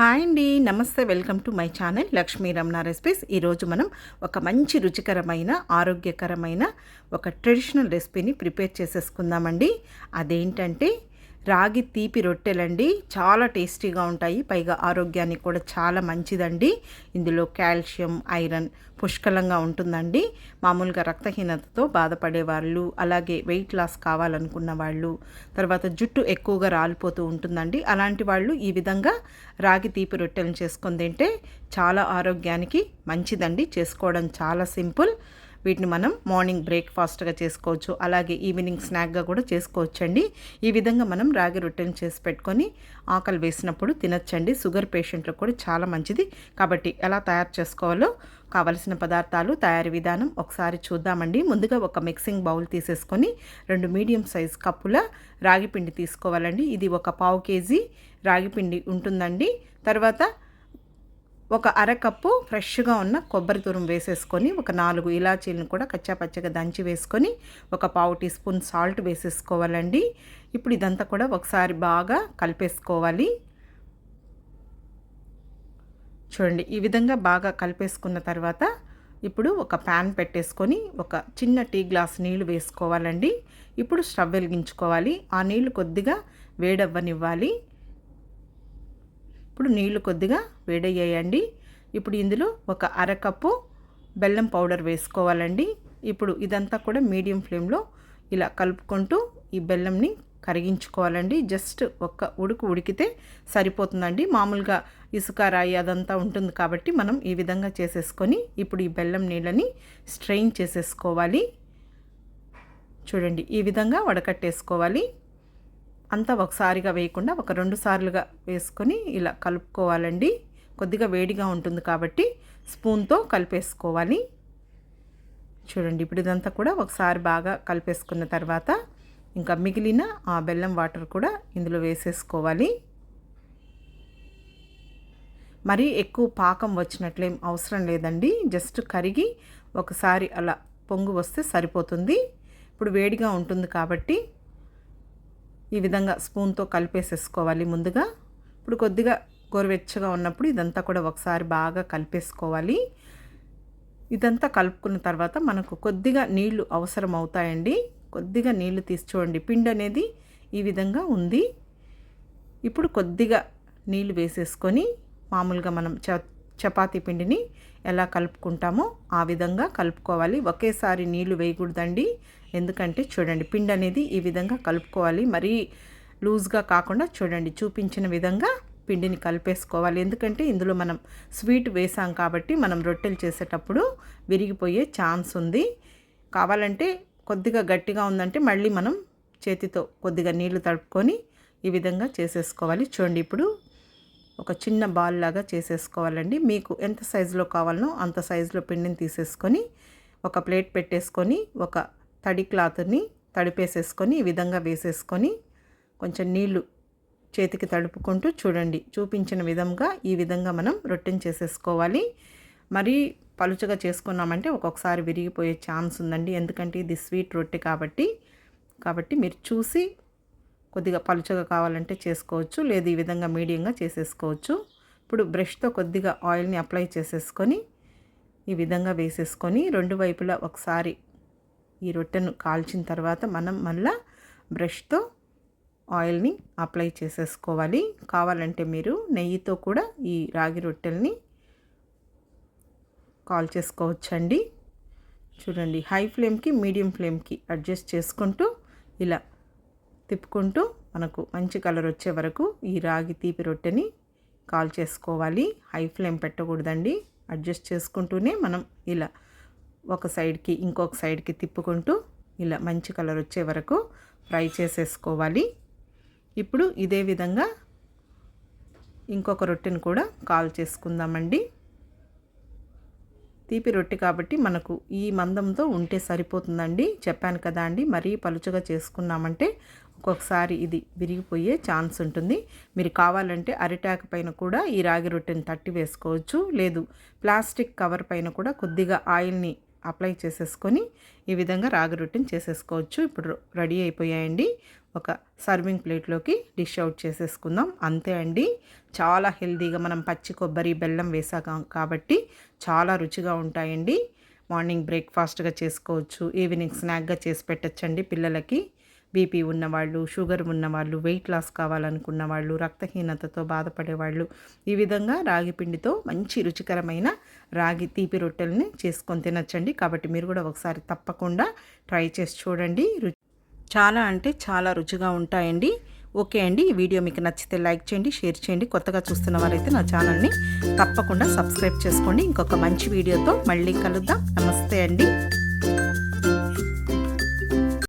Hi అండి, నమస్తే. Welcome to my channel Lakshmi Ramana recipes. ఈరోజు మనం ఒక మంచి రుచికరమైన ఆరోగ్యకరమైన ఒక ట్రెడిషనల్ రెసిపీని ప్రిపేర్ చేసేసుకుందామండి. అదేంటంటే రాగి తీపి రొట్టెలండి. చాలా టేస్టీగా ఉంటాయి, పైగా ఆరోగ్యానికి కూడా చాలా మంచిదండి. ఇందులో కాల్షియం, ఐరన్ పుష్కలంగా ఉంటుందండి. మామూలుగా రక్తహీనతతో బాధపడే వాళ్ళు, అలాగే వెయిట్ లాస్ కావాలనుకున్న వాళ్ళు, తర్వాత జుట్టు ఎక్కువగా రాలిపోతూ ఉంటుందండి. అలాంటి వాళ్ళు ఈ విధంగా రాగి తీపి రొట్టెలను చేసుకొని తింటే చాలా ఆరోగ్యానికి మంచిదండి. చేసుకోవడం చాలా సింపుల్. వీటిని మనం మార్నింగ్ బ్రేక్ఫాస్ట్గా చేసుకోవచ్చు, అలాగే ఈవినింగ్ స్నాక్గా కూడా చేసుకోవచ్చండి. ఈ విధంగా మనం రాగి రొట్టెలను చేసి పెట్టుకొని ఆకలి వేసినప్పుడు తినచ్చండి. షుగర్ పేషెంట్లకు కూడా చాలా మంచిది. కాబట్టి ఎలా తయారు చేసుకోవాలో కావలసిన పదార్థాలు, తయారీ విధానం ఒకసారి చూద్దామండి. ముందుగా ఒక మిక్సింగ్ బౌల్ తీసేసుకొని 2 మీడియం సైజ్ కప్పుల రాగి పిండి తీసుకోవాలండి. ఇది ఒక 1/2 కేజీ రాగి పిండి ఉంటుందండి. తర్వాత ఒక అరకప్పు ఫ్రెష్గా ఉన్న కొబ్బరి తురుము వేసేసుకొని, ఒక 4 ఇలాచీలను కూడా కచ్చాపచ్చగా దంచి వేసుకొని, ఒక 1/2 టీ స్పూన్ సాల్ట్ వేసేసుకోవాలండి. ఇప్పుడు ఇదంతా కూడా ఒకసారి బాగా కలిపేసుకోవాలి. చూడండి, ఈ విధంగా బాగా కలిపేసుకున్న తర్వాత ఇప్పుడు ఒక ప్యాన్ పెట్టేసుకొని ఒక చిన్న టీ గ్లాస్ నీళ్లు వేసుకోవాలండి. ఇప్పుడు స్టవ్ వెలిగించుకోవాలి. ఆ నీళ్లు కొద్దిగా వేడవ్వనివ్వాలి. ఇప్పుడు నీళ్లు కొద్దిగా వేడయ్యాయండి. ఇప్పుడు ఇందులో ఒక అరకప్పు బెల్లం పౌడర్ వేసుకోవాలండి. ఇప్పుడు ఇదంతా కూడా మీడియం ఫ్లేమ్లో ఇలా కలుపుకుంటూ ఈ బెల్లంని కరిగించుకోవాలండి. జస్ట్ ఒక్క ఉడికితే సరిపోతుందండి. మామూలుగా ఇసుక, రాయి అదంతా ఉంటుంది కాబట్టి మనం ఈ విధంగా చేసేసుకొని ఇప్పుడు ఈ బెల్లం నీళ్ళని స్ట్రెయిన్ చేసేసుకోవాలి. చూడండి, ఈ విధంగా వడకట్టేసుకోవాలి. అంతా ఒకసారిగా వేయకుండా ఒక 2 సార్లుగా వేసుకొని ఇలా కలుపుకోవాలండి. కొద్దిగా వేడిగా ఉంటుంది కాబట్టి స్పూన్తో కలిపేసుకోవాలి. చూడండి, ఇప్పుడు ఇదంతా కూడా ఒకసారి బాగా కలిపేసుకున్న తర్వాత ఇంకా మిగిలిన ఆ బెల్లం వాటర్ కూడా ఇందులో వేసేసుకోవాలి. మరీ ఎక్కువ పాకం వచ్చినట్లేం అవసరం లేదండి. జస్ట్ కరిగి ఒకసారి అలా పొంగు వస్తే సరిపోతుంది. ఇప్పుడు వేడిగా ఉంటుంది కాబట్టి ఈ విధంగా స్పూన్తో కలిపేసేసుకోవాలి ముందుగా. ఇప్పుడు కొద్దిగా గోరువెచ్చగా ఉన్నప్పుడు ఇదంతా కూడా ఒకసారి బాగా కలిపేసుకోవాలి. ఇదంతా కలుపుకున్న తర్వాత మనకు కొద్దిగా నీళ్లు అవసరం అవుతాయండి. కొద్దిగా నీళ్లు తీసి చూడండి, పిండి అనేది ఈ విధంగా ఉంది. ఇప్పుడు కొద్దిగా నీళ్లు వేసేసుకొని మామూలుగా మనం చపాతీ పిండిని ఎలా కలుపుకుంటామో ఆ విధంగా కలుపుకోవాలి. ఒకేసారి నీళ్లు వేయకూడదండి. ఎందుకంటే చూడండి, పిండి అనేది ఈ విధంగా కలుపుకోవాలి. మరీ లూజ్గా కాకుండా చూడండి, చూపించిన విధంగా పిండిని కలిపేసుకోవాలి. ఎందుకంటే ఇందులో మనం స్వీట్ వేసాం కాబట్టి మనం రొట్టెలు చేసేటప్పుడు విరిగిపోయే ఛాన్స్ ఉంది. కావాలంటే కొద్దిగా గట్టిగా ఉందంటే మళ్ళీ మనం చేతితో కొద్దిగా నీళ్లు తడుపుకొని ఈ విధంగా చేసేసుకోవాలి. చూడండి, ఇప్పుడు ఒక చిన్న బాల్ లాగా చేసేసుకోవాలండి. మీకు ఎంత సైజులో కావాలనో అంత సైజులో పిండిని తీసేసుకొని ఒక ప్లేట్ పెట్టేసుకొని ఒక తడి క్లాత్ని తడిపేసేసుకొని ఈ విధంగా వేసేసుకొని కొంచెం నీళ్లు చేతికి తడుపుకుంటూ చూడండి, చూపించిన విధంగా ఈ విధంగా మనం రొట్టెని చేసేసుకోవాలి. మరీ పలుచగా చేసుకున్నామంటే ఒక్కొక్కసారి విరిగిపోయే ఛాన్స్ ఉందండి. ఎందుకంటే ఇది స్వీట్ రొట్టె కాబట్టి మీరు చూసి కొద్దిగా పలుచగా కావాలంటే చేసుకోవచ్చు, లేదు ఈ విధంగా మీడియంగా చేసేసుకోవచ్చు. ఇప్పుడు బ్రష్తో కొద్దిగా ఆయిల్ని అప్లై చేసేసుకొని ఈ విధంగా వేసేసుకొని 2 వైపులా ఒకసారి ఈ రొట్టెను కాల్చిన తర్వాత మనం మళ్ళా బ్రష్తో ఆయిల్ని అప్లై చేసేసుకోవాలి. కావాలంటే మీరు నెయ్యితో కూడా ఈ రాగి రొట్టెల్ని కాల్ చేసుకోవచ్చండి. చూడండి, హై ఫ్లేమ్కి మీడియం ఫ్లేమ్కి అడ్జస్ట్ చేసుకుంటూ ఇలా తిప్పుకుంటూ మనకు మంచి కలర్ వచ్చే వరకు ఈ రాగి తీపి రొట్టెని కాల్ చేసుకోవాలి. High flame పెట్టకూడదండి. అడ్జస్ట్ చేసుకుంటూనే మనం ఇలా ఒక సైడ్కి ఇంకొక సైడ్కి తిప్పుకుంటూ ఇలా మంచి కలర్ వచ్చే వరకు ఫ్రై చేసేసుకోవాలి. ఇప్పుడు ఇదే విధంగా ఇంకొక రొట్టెని కూడా కాల్ చేసుకుందామండి. తీపి రొట్టె కాబట్టి మనకు ఈ మందంతో ఉంటే సరిపోతుందండి. చెప్పాను కదా అండి, మరీ పలుచగా చేసుకున్నామంటే ఒక్కొక్కసారి ఇది విరిగిపోయే ఛాన్స్ ఉంటుంది. మీరు కావాలంటే అరిటాకు పైన కూడా ఈ రాగి రొట్టెని తట్టి వేసుకోవచ్చు, లేదు ప్లాస్టిక్ కవర్ పైన కూడా కొద్దిగా ఆయిల్ని అప్లై చేసేసుకొని ఈ విధంగా రాగి రొట్టెని చేసేసుకోవచ్చు. ఇప్పుడు రెడీ అయిపోయాయండి. ఒక సర్వింగ్ ప్లేట్లోకి డిష్ అవుట్ చేసేసుకుందాం. అంతే అండి. చాలా హెల్తీగా మనం పచ్చి కొబ్బరి బెల్లం వేసాక కాబట్టి చాలా రుచిగా ఉంటాయండి. మార్నింగ్ బ్రేక్ఫాస్ట్గా చేసుకోవచ్చు, ఈవినింగ్ స్నాక్గా చేసి పెట్టచ్చండి పిల్లలకి. బీపీ ఉన్నవాళ్ళు, షుగర్ ఉన్నవాళ్ళు, వెయిట్ లాస్ కావాలనుకున్న వాళ్ళు, రక్తహీనతతో బాధపడేవాళ్ళు ఈ విధంగా రాగి పిండితో మంచి రుచికరమైన రాగి తీపి రొట్టెల్ని చేసుకొని తినచ్చండి. కాబట్టి మీరు కూడా ఒకసారి తప్పకుండా ట్రై చేసి చూడండి. చాలా అంటే చాలా రుచిగా ఉంటాయండి. ఓకే అండి, ఈ వీడియో మీకు నచ్చితే లైక్ చేయండి, షేర్ చేయండి. కొత్తగా చూస్తున్న వారైతే నా ఛానల్ని తప్పకుండా సబ్స్క్రైబ్ చేసుకోండి. ఇంకొక మంచి వీడియోతో మళ్ళీ కలుద్దాం. నమస్తే అండి.